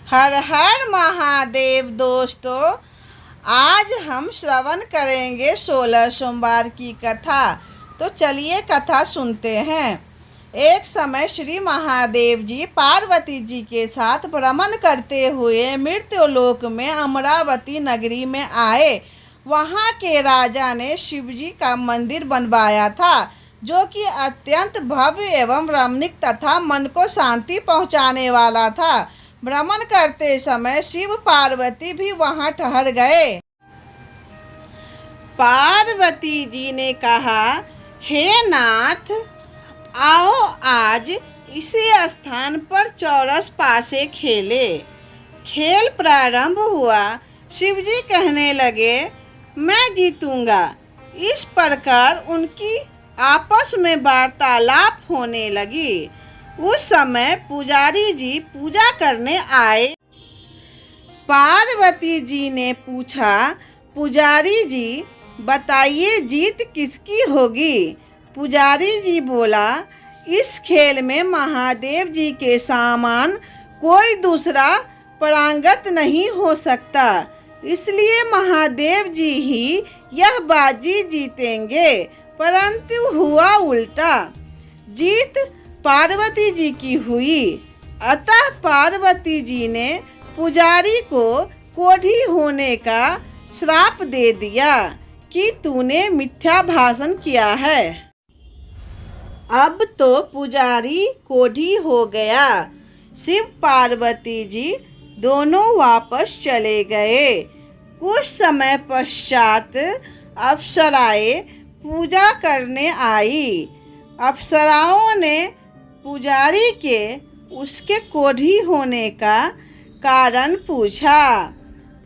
हर हर महादेव दोस्तों, आज हम श्रवण करेंगे 16 सोमवार की कथा। तो चलिए कथा सुनते हैं। एक समय श्री महादेव जी पार्वती जी के साथ भ्रमण करते हुए मृत्युलोक में अमरावती नगरी में आए। वहाँ के राजा ने शिव जी का मंदिर बनवाया था, जो कि अत्यंत भव्य एवं रमणीक तथा मन को शांति पहुँचाने वाला था। भ्रमण करते समय शिव पार्वती भी वहां ठहर गए। पार्वती जी ने कहा, हे नाथ, आओ आज इसी स्थान पर चौरस पासे खेले। खेल प्रारंभ हुआ। शिव जी कहने लगे, मैं जीतूंगा। इस प्रकार उनकी आपस में वार्तालाप होने लगी। उस समय पुजारी जी पूजा करने आए। पार्वती जी ने पूछा, पुजारी जी बताइए जीत किसकी होगी। पुजारी जी बोला, इस खेल में महादेव जी के समान कोई दूसरा पारंगत नहीं हो सकता, इसलिए महादेव जी ही यह बाजी जीतेंगे। परंतु हुआ उल्टा, जीत पार्वती जी की हुई। अतः पार्वती जी ने पुजारी को कोढ़ी होने का श्राप दे दिया कि तूने मिथ्या भाषण किया है। अब तो पुजारी कोढ़ी हो गया। शिव पार्वती जी दोनों वापस चले गए। कुछ समय पश्चात अप्सराएं पूजा करने आई। अप्सराओं ने पुजारी के उसके कोढ़ी होने का कारण पूछा।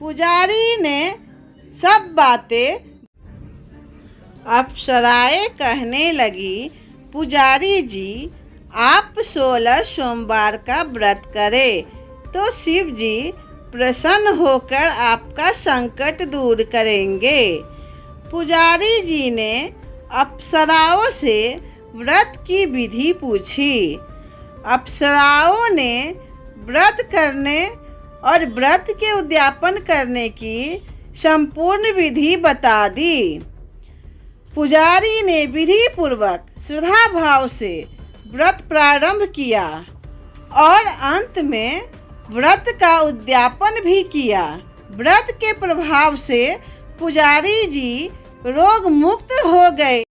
पुजारी ने सब बातें अप्सराएं कहने लगी, पुजारी जी आप 16 सोमवार का व्रत करें तो शिव जी प्रसन्न होकर आपका संकट दूर करेंगे। पुजारी जी ने अप्सराओं से व्रत की विधि पूछी। अप्सराओं ने व्रत करने और व्रत के उद्यापन करने की संपूर्ण विधि बता दी। पुजारी ने विधि पूर्वक श्रद्धा भाव से व्रत प्रारंभ किया और अंत में व्रत का उद्यापन भी किया। व्रत के प्रभाव से पुजारी जी रोग मुक्त हो गए।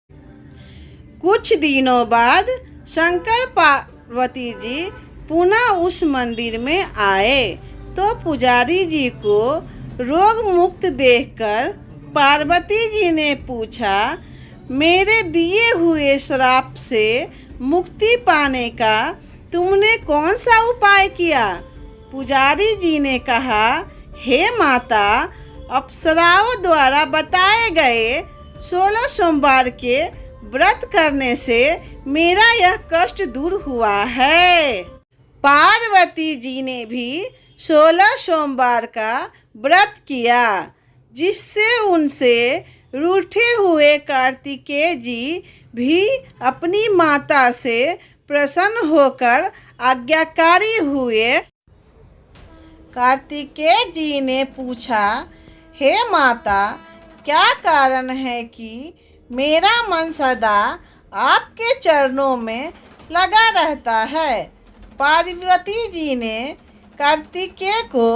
कुछ दिनों बाद शंकर पार्वती जी पुनः उस मंदिर में आए तो पुजारी जी को रोग मुक्त देखकर पार्वती जी ने पूछा, मेरे दिए हुए श्राप से मुक्ति पाने का तुमने कौन सा उपाय किया। पुजारी जी ने कहा, हे माता, अप्सराओं द्वारा बताए गए 16 सोमवार के व्रत करने से मेरा यह कष्ट दूर हुआ है। पार्वती जी ने भी 16 सोमवार का व्रत किया, जिससे उनसे रूठे हुए कार्तिकेय जी भी अपनी माता से प्रसन्न होकर आज्ञाकारी हुए। कार्तिकेय जी ने पूछा, हे माता, क्या कारण है कि मेरा मन सदा आपके चरणों में लगा रहता है। पार्वती जी ने कार्तिकेय को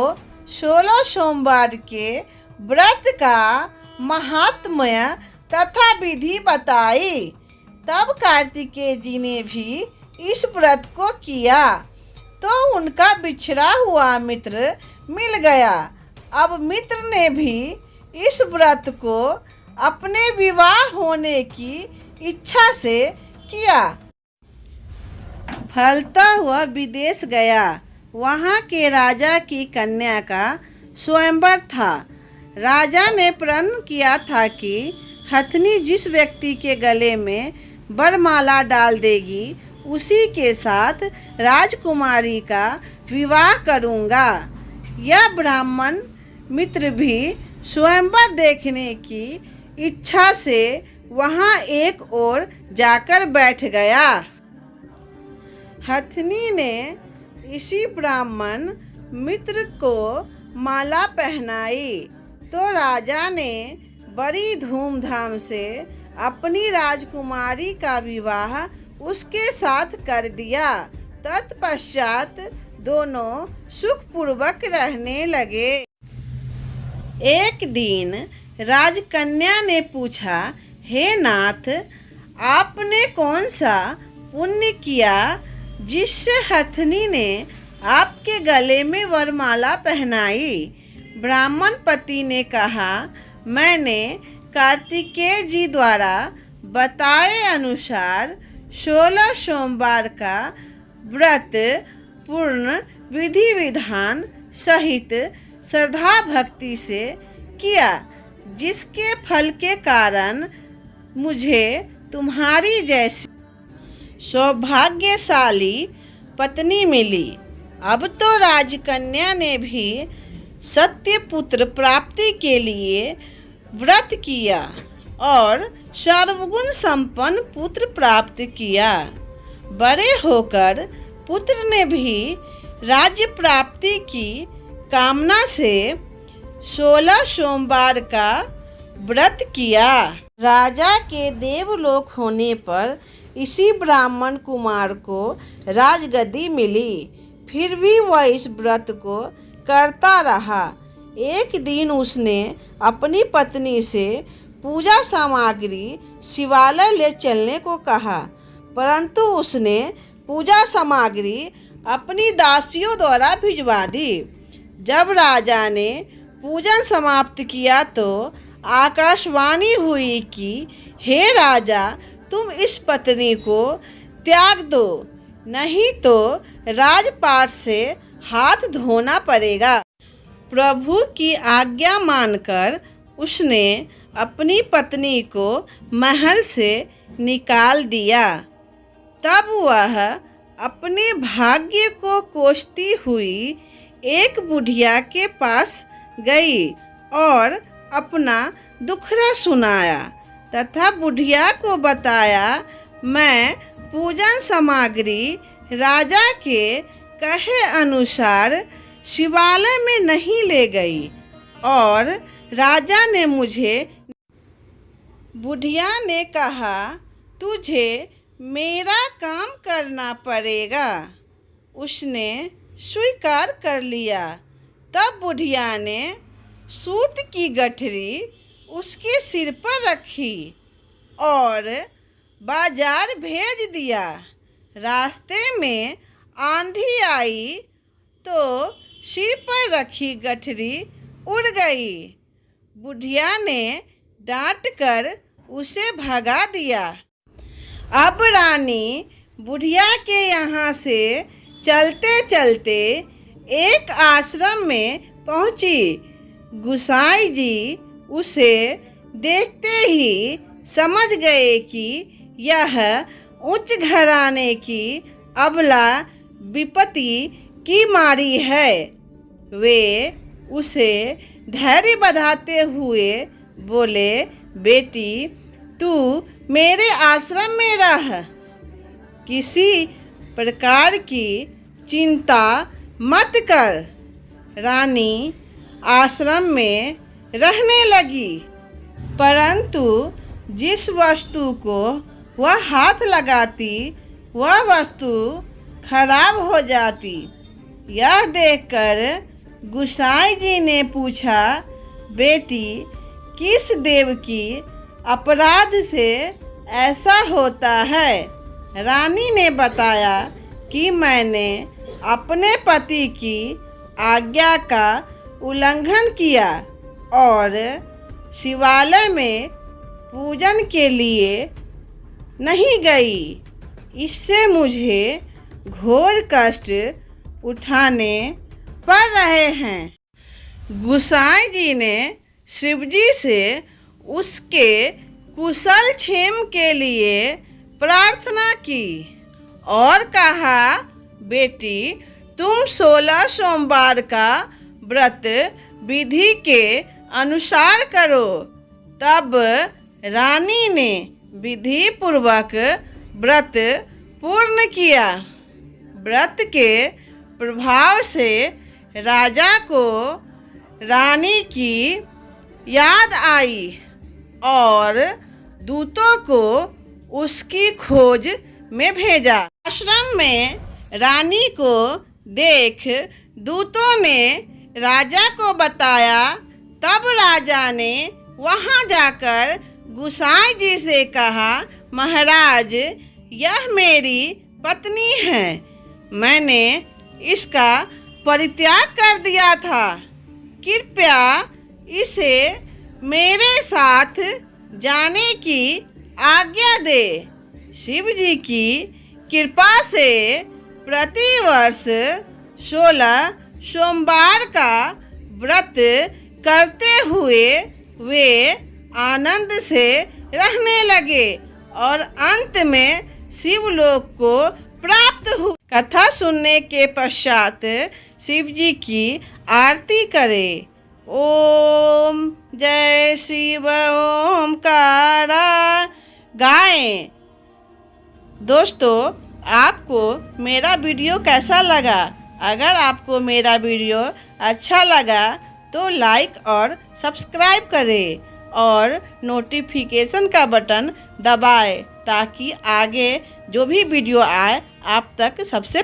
16 सोमवार के व्रत का महात्म्य तथा विधि बताई। तब कार्तिकेय जी ने भी इस व्रत को किया तो उनका बिछड़ा हुआ मित्र मिल गया। अब मित्र ने भी इस व्रत को अपने विवाह होने की इच्छा से किया। फलता हुआ विदेश गया। वहाँ के राजा की कन्या का स्वयंवर था। राजा ने प्रण किया था कि हथनी जिस व्यक्ति के गले में वरमाला डाल देगी उसी के साथ राजकुमारी का विवाह करूँगा। यह ब्राह्मण मित्र भी स्वयंवर देखने की इच्छा से वहाँ एक ओर जाकर बैठ गया। हथनी ने इसी ब्राह्मण मित्र को माला पहनाई तो राजा ने बड़ी धूमधाम से अपनी राजकुमारी का विवाह उसके साथ कर दिया। तत्पश्चात दोनों सुखपूर्वक रहने लगे। एक दिन राजकन्या ने पूछा, हे नाथ, आपने कौन सा पुण्य किया जिससे हथनी ने आपके गले में वरमाला पहनाई? ब्राह्मण पति ने कहा, मैंने कार्तिकेय जी द्वारा बताए अनुसार 16 सोमवार का व्रत पूर्ण विधि विधान सहित श्रद्धा भक्ति से किया, जिसके फल के कारण मुझे तुम्हारी जैसी सौभाग्यशाली पत्नी मिली। अब तो राजकन्या ने भी सत्य पुत्र प्राप्ति के लिए व्रत किया और सर्वगुण संपन्न पुत्र प्राप्त किया। बड़े होकर पुत्र ने भी राज्य प्राप्ति की कामना से 16 सोमवार का व्रत किया। राजा के देवलोक होने पर इसी ब्राह्मण कुमार को राजगद्दी मिली। फिर भी वह इस व्रत को करता रहा। एक दिन उसने अपनी पत्नी से पूजा सामग्री शिवालय ले चलने को कहा, परंतु उसने पूजा सामग्री अपनी दासियों द्वारा भिजवा दी। जब राजा ने पूजन समाप्त किया तो आकाशवाणी हुई कि हे राजा, तुम इस पत्नी को त्याग दो, नहीं तो राजपाट से हाथ धोना पड़ेगा। प्रभु की आज्ञा मानकर उसने अपनी पत्नी को महल से निकाल दिया। तब वह अपने भाग्य को कोसती हुई एक बुढ़िया के पास गई और अपना दुखड़ा सुनाया तथा बुढ़िया को बताया, मैं पूजन सामग्री राजा के कहे अनुसार शिवालय में नहीं ले गई और राजा ने मुझे। बुढ़िया ने कहा, तुझे मेरा काम करना पड़ेगा। उसने स्वीकार कर लिया। तब बुढ़िया ने सूत की गठरी उसके सिर पर रखी और बाजार भेज दिया। रास्ते में आंधी आई तो सिर पर रखी गठरी उड़ गई। बुढ़िया ने डांट कर उसे भगा दिया। अब रानी बुढ़िया के यहाँ से चलते चलते एक आश्रम में पहुँची। गुसाई जी उसे देखते ही समझ गए कि यह उच्च घराने की अबला विपत्ति की मारी है। वे उसे धैर्य बंधाते हुए बोले, बेटी, तू मेरे आश्रम में रह, किसी प्रकार की चिंता मत कर। रानी आश्रम में रहने लगी, परंतु जिस वस्तु को वह हाथ लगाती वह वस्तु खराब हो जाती। यह देखकर गुसाई जी ने पूछा, बेटी, किस देव की अपराध से ऐसा होता है? रानी ने बताया कि मैंने अपने पति की आज्ञा का उल्लंघन किया और शिवालय में पूजन के लिए नहीं गई। इससे मुझे घोर कष्ट उठाने पड़ रहे हैं। गुसाई जी ने शिवजी से उसके कुशल क्षेम के लिए प्रार्थना की और कहा, बेटी, तुम 16 सोमवार का व्रत विधि के अनुसार करो। तब रानी ने विधि पूर्वक व्रत पूर्ण किया। व्रत के प्रभाव से राजा को रानी की याद आई और दूतों को उसकी खोज में भेजा। आश्रम में रानी को देख दूतों ने राजा को बताया। तब राजा ने वहां जाकर गुसाई जी से कहा, महाराज, यह मेरी पत्नी है। मैंने इसका परित्याग कर दिया था। कृपया इसे मेरे साथ जाने की आज्ञा दे। शिव जी की कृपा से प्रतिवर्ष 16 सोमवार का व्रत करते हुए वे आनंद से रहने लगे और अंत में शिवलोक को प्राप्त हुए। कथा सुनने के पश्चात शिव जी की आरती करें। ओम जय शिव ओमकारा गाएं। दोस्तों, आपको मेरा वीडियो कैसा लगा? अगर आपको मेरा वीडियो अच्छा लगा तो लाइक और सब्सक्राइब करें और नोटिफिकेशन का बटन दबाएं ताकि आगे जो भी वीडियो आए आप तक सबसे